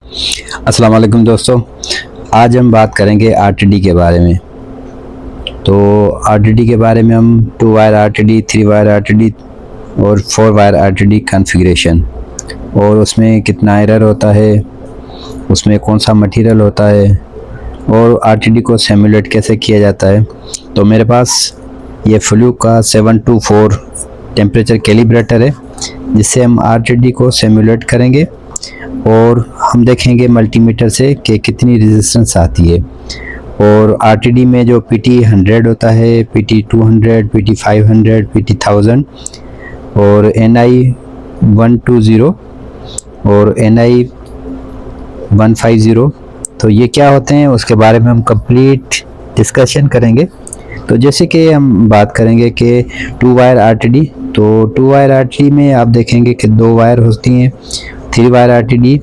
अस्सलाम वालेकुम दोस्तों, आज हम बात करेंगे आरटीडी के बारे में। तो आरटीडी के बारे में हम 2 वायर आरटीडी, 3 वायर आरटीडी और 4 वायर आरटीडी कॉन्फ़िगरेशन, और उसमें कितना एरर होता है, उसमें कौन सा मटेरियल होता है और आरटीडी को सिमुलेट कैसे किया जाता है। तो मेरे पास ये फ्लूक का 724 टेम्परेचर कैलिब्रेटर है, जिससे हम आरटीडी को सिमुलेट करेंगे और हम देखेंगे मल्टीमीटर से कि कितनी रेजिस्टेंस आती है। और आरटीडी में जो पीटी 100 होता है, पीटी 200, पीटी 500, पीटी 1000 और एनआई 120 और एनआई 150, तो ये क्या होते हैं उसके बारे में हम कंप्लीट डिस्कशन करेंगे। तो जैसे कि हम बात करेंगे कि 2 वायर आरटीडी, तो 2 वायर आरटीडी में आप देखेंगे कि 2 वायर होती हैं। 3 वायर आरटीडी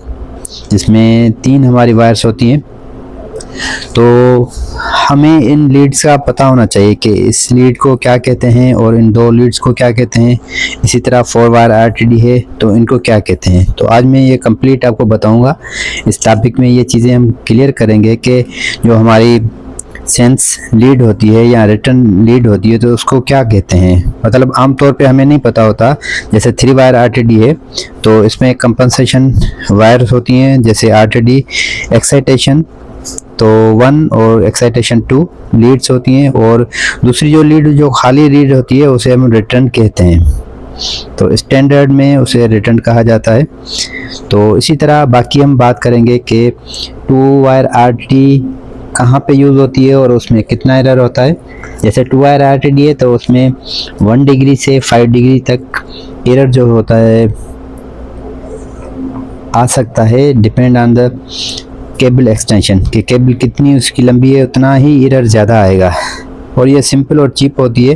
जिसमें 3 हमारी वायर्स होती हैं। तो हमें इन लीड्स का पता होना चाहिए कि इस लीड को क्या कहते हैं और इन 2 लीड्स को क्या कहते हैं। इसी तरह 4 वायर आरटीडी है तो इनको क्या कहते हैं। तो आज मैं ये कंप्लीट आपको बताऊंगा। इस टॉपिक में ये चीज़ें हम क्लियर करेंगे कि जो हमारी सेंस लीड होती है या रिटर्न लीड होती है तो उसको क्या कहते हैं। मतलब आमतौर पे हमें नहीं पता होता। जैसे 3 वायर आरटीडी है तो इसमें कंपनसेशन वायर्स होती हैं, जैसे आरटीडी एक्साइटेशन तो 1 और एक्साइटेशन 2 लीड्स होती हैं, और दूसरी जो लीड जो खाली लीड होती है उसे हम रिटर्न कहते हैं। तो स्टैंडर्ड में उसे रिटर्न कहा जाता है। तो इसी तरह बाकी हम बात करेंगे कि 2 वायर आरटीडी कहाँ पे यूज़ होती है और उसमें कितना एरर होता है। जैसे 2 वायर आरटीडी है तो उसमें 1 डिग्री से 5 डिग्री तक एरर जो होता है आ सकता है, depend on the cable extension, कि केबल कितनी उसकी लंबी है उतना ही एरर ज़्यादा आएगा। और ये सिंपल और चीप होती है,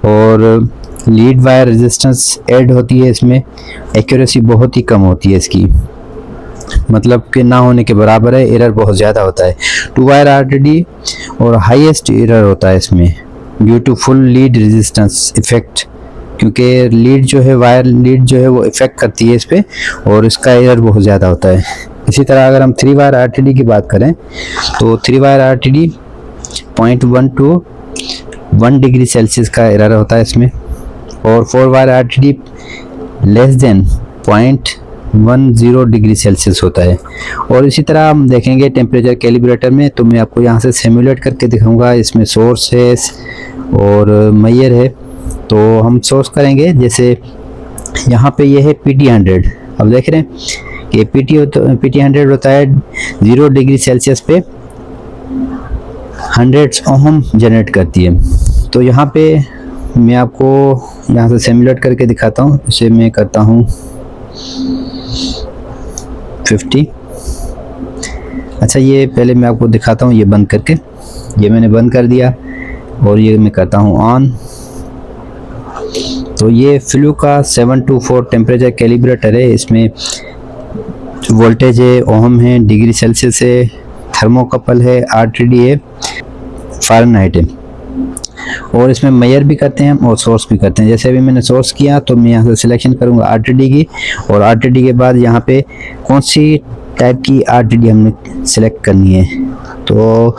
और लीड वायर रेजिस्टेंस ऐड होती है इसमें। एक्यूरेसी बहुत ही कम होती है इसकी, मतलब कि ना होने के बराबर है, एरर बहुत ज़्यादा होता है 2 वायर आरटीडी। और हाईएस्ट एरर होता है इसमें due to full lead resistance effect, क्योंकि लीड जो है वायर लीड जो है वो इफेक्ट करती है इस पर, और इसका एरर बहुत ज़्यादा होता है। इसी तरह अगर हम 3 वायर आरटीडी की बात करें तो 3 wire RTD 0.1 to 1 degree Celsius का एरर होता है इसमें, और 4 wire RTD less than 0.10 degree Celsius होता है। और इसी तरह हम देखेंगे टेम्परेचर कैलिब्रेटर में, तो मैं आपको यहाँ से सिमुलेट करके दिखाऊंगा। इसमें सोर्स है और मेजर है, तो हम सोर्स करेंगे। जैसे यहाँ पे ये है पीटी 100, अब देख रहे हैं कि पीटी 100 होता है 0 डिग्री सेल्सियस पे 100 ओहम जनरेट करती है। तो यहाँ पे मैं आपको यहाँ से सिमुलेट करके दिखाता हूँ। इसे मैं करता हूँ 50। अच्छा, ये पहले मैं आपको दिखाता हूँ ये बंद करके। ये मैंने बंद कर दिया और ये मैं करता हूँ ऑन। तो ये फ्लूक का 724 टेम्परेचर कैलिब्रेटर है। इसमें वोल्टेज है, ओहम है, डिग्री सेल्सियस है, थर्मोकपल है, आरटीडी है, फ़ारेनहाइट है, और इसमें मेजर भी करते हैं और सोर्स भी करते हैं। जैसे अभी मैंने सोर्स किया तो मैं यहाँ से सिलेक्शन करूँगा आरटीडी की, और आरटीडी के बाद यहाँ पे कौन सी टाइप की आरटीडी हमने सिलेक्ट करनी है। तो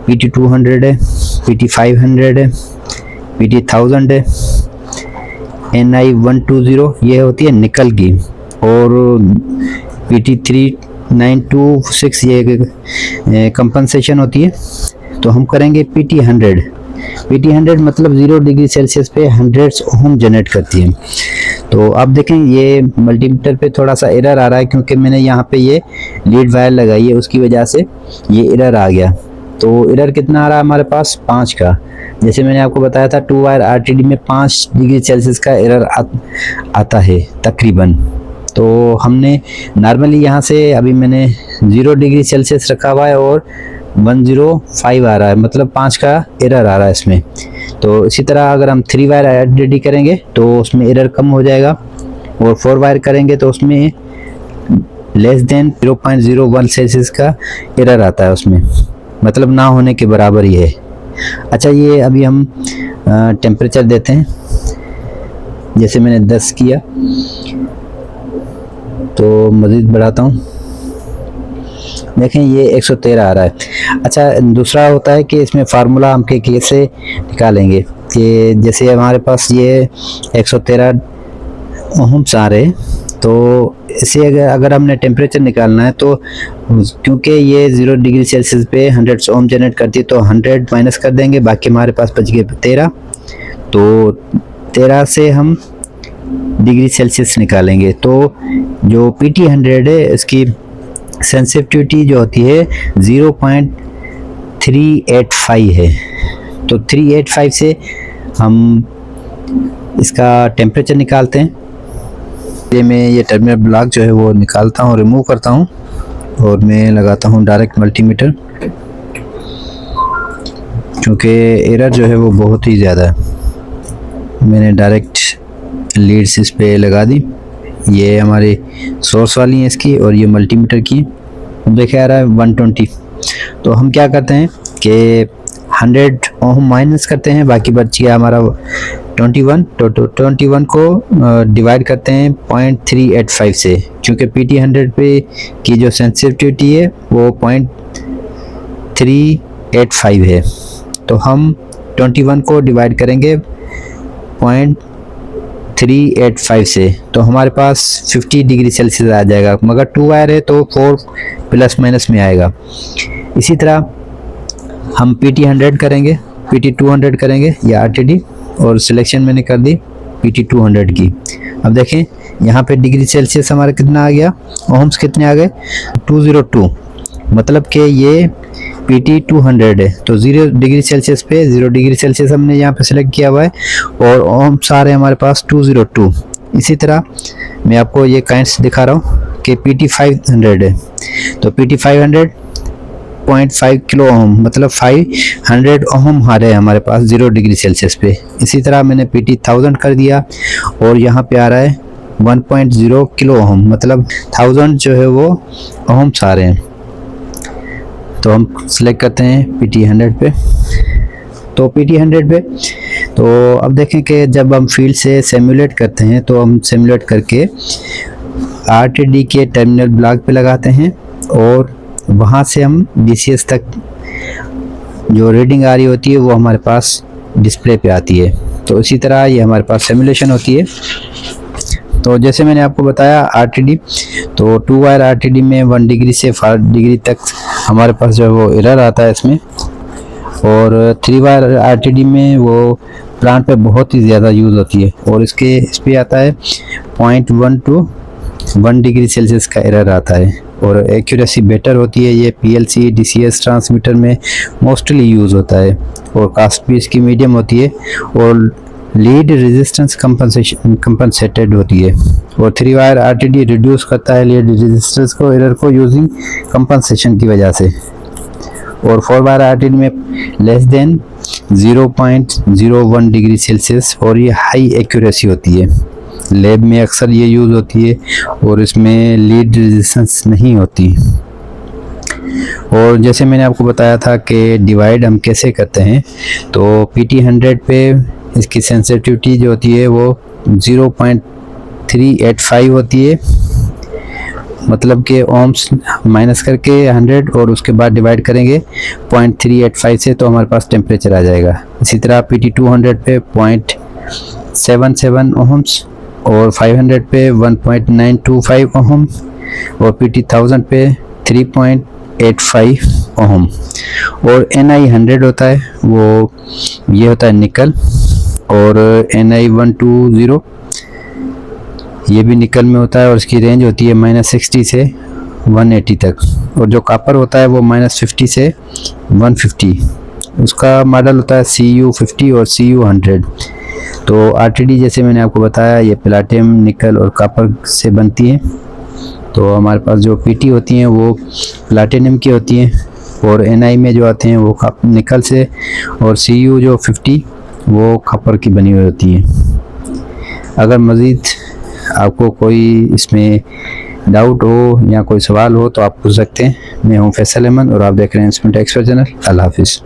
पीटी 200 है, पीटी 500 है, पीटी 1000 है, एनआई 120 ये होती है निकल की, और पीटी 3926 ये कंपनसेशन होती है। तो हम करेंगे पीटी 100। पीटी 100 मतलब 0 डिग्री सेल्सियस पे 100 ओम जनरेट करती है। तो आप देखें ये मल्टीमीटर पे थोड़ा सा एरर आ रहा है, क्योंकि मैंने यहाँ पे ये लीड वायर लगाई है, उसकी वजह से ये एरर आ गया। तो एरर कितना आ रहा है हमारे पास 5 का। जैसे मैंने आपको बताया था 2 वायर आरटीडी में 5 डिग्री सेल्सियस का एरर आता है तकरीबन। तो हमने नॉर्मली यहाँ से अभी मैंने 0 डिग्री सेल्सियस रखा हुआ है और 105 आ रहा है, मतलब 5 का एरर आ रहा है इसमें। तो इसी तरह अगर हम 3 वायर आरटीडी करेंगे तो उसमें एरर कम हो जाएगा, और 4 वायर करेंगे तो उसमें लेस देन 0.01 सेल्सियस का एरर आता है उसमें, मतलब ना होने के बराबर ही है। अच्छा, ये अभी हम टेम्परेचर देते हैं। जैसे मैंने 10 किया तो मज़ीद बढ़ाता हूँ। देखें ये 113 आ रहा है। अच्छा, दूसरा होता है कि इसमें फार्मूला हम कैसे निकालेंगे कि जैसे हमारे पास ये 113 ओम्स आ रहे, तो इसे अगर हमने टेम्परेचर निकालना है तो क्योंकि ये 0 डिग्री सेल्सियस पे 100 ओम जनरेट करती है, तो 100 माइनस कर देंगे, बाकी हमारे पास बच गए 13। तो 13 से हम डिग्री सेल्सियस निकालेंगे। तो जो PT100 है इसकी सेंसिटिविटी जो होती है 0.385 है। तो 385 से हम इसका टेम्परेचर निकालते हैं। ये मैं ये टर्मिनल ब्लॉक जो है वो निकालता हूँ, रिमूव करता हूँ और मैं लगाता हूँ डायरेक्ट मल्टीमीटर, क्योंकि एरर जो है वो बहुत ही ज़्यादा है। मैंने डायरेक्ट लीड्स इस पे लगा दी, ये हमारी सोर्स वाली है इसकी और ये मल्टीमीटर की। देखे आ रहा है 120। तो हम क्या करते हैं कि 100 ओम माइनस करते हैं, बाकी बच गया हमारा 21। तो 21 को डिवाइड करते हैं 0.385 से, क्योंकि PT100 पे की जो सेंसिटिविटी है वो 0.385 है। तो हम 21 को डिवाइड करेंगे 0.385 से, तो हमारे पास 50 डिग्री सेल्सियस आ जाएगा, मगर 2 वायर है तो 4 प्लस माइनस में आएगा। इसी तरह हम PT100 करेंगे, PT200 करेंगे या RTD, और सिलेक्शन मैंने कर दी PT200 की। अब देखें यहाँ पे डिग्री सेल्सियस हमारा कितना आ गया, ओम्स कितने आ गए 202, मतलब कि ये PT200 है। तो 0 डिग्री सेल्सियस पे 0 डिग्री सेल्सियस हमने यहाँ पे सिलेक्ट किया हुआ है और ओम्स आ रहे हैं हमारे पास 202। इसी तरह मैं आपको ये काइंट्स दिखा रहा हूँ कि PT500 है, तो PT500 0.5 किलो ओम, मतलब 500 ओम आ रहे हैं हमारे पास 0 डिग्री सेल्सियस पे। इसी तरह मैंने PT1000 कर दिया और यहाँ पे आ रहा है 1.0 किलो ओम, मतलब 1000 जो है वो ओम्स आ रहे हैं। तो हम सिलेक्ट करते हैं PT100 पे। तो PT100 पे तो अब देखें कि जब हम फील्ड से सिमुलेट करते हैं तो हम सिमुलेट करके RTD के टर्मिनल ब्लॉक पे लगाते हैं और वहाँ से हम DCS तक जो रीडिंग आ रही होती है वो हमारे पास डिस्प्ले पे आती है। तो इसी तरह ये हमारे पास सिमुलेशन होती है। तो जैसे मैंने आपको बताया RTD, तो 2 वायर RTD में 1 डिग्री से 5 डिग्री तक हमारे पास जो है वो एरर आता है इसमें, और 3 वायर RTD में वो प्लांट पे बहुत ही ज़्यादा यूज़ होती है और इस पे आता है 0.1 to 1 डिग्री सेल्सियस का एरर आता है और एक्यूरेसी बेटर होती है। ये PLC DCS ट्रांसमीटर में मोस्टली यूज़ होता है और कास्ट भी इसकी मीडियम होती है और लीड रेजिस्टेंस कंपनसेटेड होती है। और 3 वायर RTD रिड्यूस करता है लीड रेजिस्टेंस को, एरर को, यूजिंग कंपनसेशन की वजह से। और 4 वायर RTD में लेस देन 0.01 डिग्री सेल्सियस और ये हाई एक्यूरेसी होती है। लैब में अक्सर ये यूज़ होती है और इसमें लीड रेजिस्टेंस नहीं होती। और जैसे मैंने आपको बताया था कि डिवाइड हम कैसे करते हैं, तो PT100 पे इसकी सेंसिटिविटी जो होती है वो 0.385 होती है, मतलब कि ओम्स माइनस करके 100 और उसके बाद डिवाइड करेंगे 0.385 से, तो हमारे पास टेम्परेचर आ जाएगा। इसी तरह PT200 पे 0.77 ओम्स और 500 पे 1.925 ओम और PT1000 पे 3.85 ओम। और Ni100 होता है, वो ये होता है निकल, और Ni120 ये भी निकल में होता है और इसकी रेंज होती है -60 से 180 तक। और जो कॉपर होता है वो -50 से 150, उसका मॉडल होता है CU50 और CU100। तो RTD जैसे मैंने आपको बताया ये प्लैटिनम, निकल और कॉपर से बनती है। तो हमारे पास जो PT होती हैं वो प्लैटिनम की होती हैं और Ni में जो आते हैं वो निकल से, और CU जो 50 वो कॉपर की बनी हुई होती हैं। अगर मज़ीद आपको कोई इसमें डाउट हो या कोई सवाल हो तो आप पूछ सकते हैं। मैं हूं फैसल अहमद और आप देख रहे हैं इंस्ट्रूमेंट एक्सपर्ट चैनल। अल्लाह हाफिज़।